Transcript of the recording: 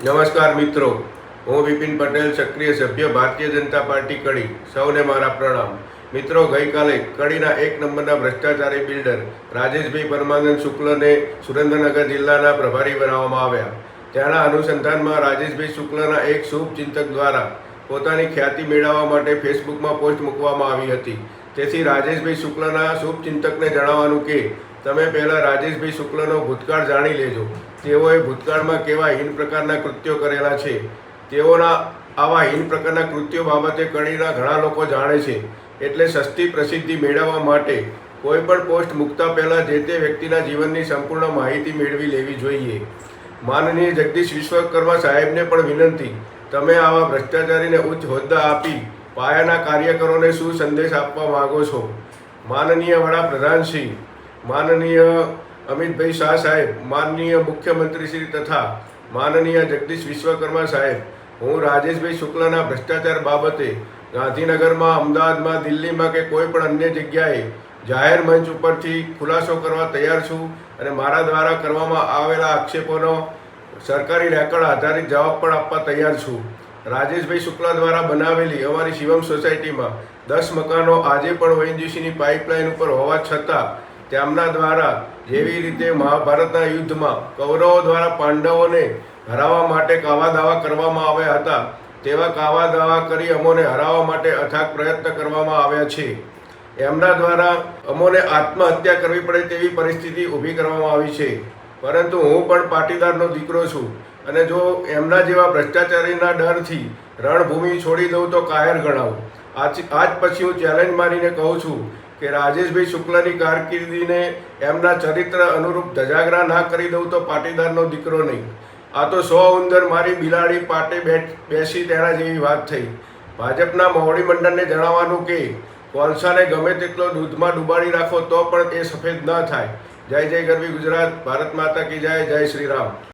નમસ્કાર મિત્રો, હું વિપિન પટેલ, સક્રિય સભ્ય, ભારતીય જનતા પાર્ટી કડી. સૌને મારા પ્રણામ. મિત્રો, ગઈકાલે કડીના એક નંબરના ભ્રષ્ટાચારી બિલ્ડર રાજેશભાઈ પરમાનંદ શુક્લને સુરેન્દ્રનગર જિલ્લાના પ્રભારી બનાવવામાં આવ્યા. ત્યાંના અનુસંધાનમાં રાજેશભાઈ શુક્લના એક શુભચિંતક દ્વારા પોતાની ખ્યાતિ મેળવવા માટે ફેસબુકમાં પોસ્ટ મૂકવામાં આવી હતી. તેથી રાજેશભાઈ શુક્લના શુભચિંતકને જણાવવાનું કે તમે પહેલાં રાજેશભાઈ શુક્લનો ભૂતકાળ જાણી લેજો. તેઓએ ભૂતકાળમાં કેવા હીન પ્રકારના કૃત્યો કરેલા છે. તેઓના આવા હીન પ્રકારના કૃત્યો બાબતે કડીના ઘણા લોકો જાણે છે. એટલે સસ્તી પ્રસિદ્ધિ મેળવવા માટે કોઈ પણ પોસ્ટ મૂકતા પહેલાં જે તે વ્યક્તિના જીવનની સંપૂર્ણ માહિતી મેળવી લેવી જોઈએ. માનનીય જગદીશ વિશ્વકર્મા સાહેબને પણ વિનંતી, તમે આવા ભ્રષ્ટાચારીને ઉચ્ચ હોદ્દા આપી પાયાના કાર્યકરોને શું સંદેશ આપવા માગો છો? માનનીય વડાપ્રધાનશ્રી, માનનીય અમિતભાઈ શાહ સાહેબ, માનનીય મુખ્યમંત્રીશ્રી તથા માનનીય જગદીશ વિશ્વકર્મા સાહેબ, હું રાજેશભાઈ શુક્લના ભ્રષ્ટાચાર બાબતે ગાંધીનગરમાં, અમદાવાદમાં, દિલ્હીમાં કે કોઈ પણ અન્ય જગ્યાએ જાહેર મંચ ઉપરથી ખુલાસો કરવા તૈયાર છું અને મારા દ્વારા કરવામાં આવેલા આક્ષેપોનો સરકારી રેકોર્ડ આધારિત જવાબ પણ આપવા તૈયાર છું. રાજેશભાઈ શુક્લા દ્વારા બનાવેલી અમારી શિવમ સોસાયટીમાં 10 મકાનો આજે પણ ઓએનજીસીની પાઇપલાઇન ઉપર હોવા છતાં તેમના દ્વારા જેવી રીતે મહાભારતના યુદ્ધમાં કૌરવો દ્વારા પાંડવોને હરાવવા માટે કાવા દાવા કરવામાં આવ્યા હતા, તેવા કાવા દાવા કરી અમોને હરાવવા માટે અથાગ પ્રયત્ન કરવામાં આવ્યા છે. એમના દ્વારા અમોને આત્મહત્યા કરવી પડે તેવી પરિસ્થિતિ ઊભી કરવામાં આવી છે. પરંતુ હું પણ પાટીદારનો દીકરો છું અને જો એમના જેવા ભ્રષ્ટાચારીના ડરથી રણભૂમિ છોડી દઉં તો કાયર ગણાવું. આજ પછી હું ચેલેન્જ મારીને કહું છું કે રાજેશભાઈ શુક્લની કારકિર્દીને એમના ચરિત્ર અનુરૂપ ધજાગરા ના કરી દઉં તો પાટીદારનો દીકરો નહીં. આ તો 100 ઉંદર મારી બિલાડી પાટે બેસી તેના જેવી વાત થઈ. ભાજપના મોવડી મંડળને જણાવવાનું કે કોલસાને ગમે તેટલો દૂધમાં ડુબાડી રાખો તો પણ તે સફેદ ન થાય. જય જય ગરવી ગુજરાત. ભારત માતા કી જય. જય શ્રી રામ.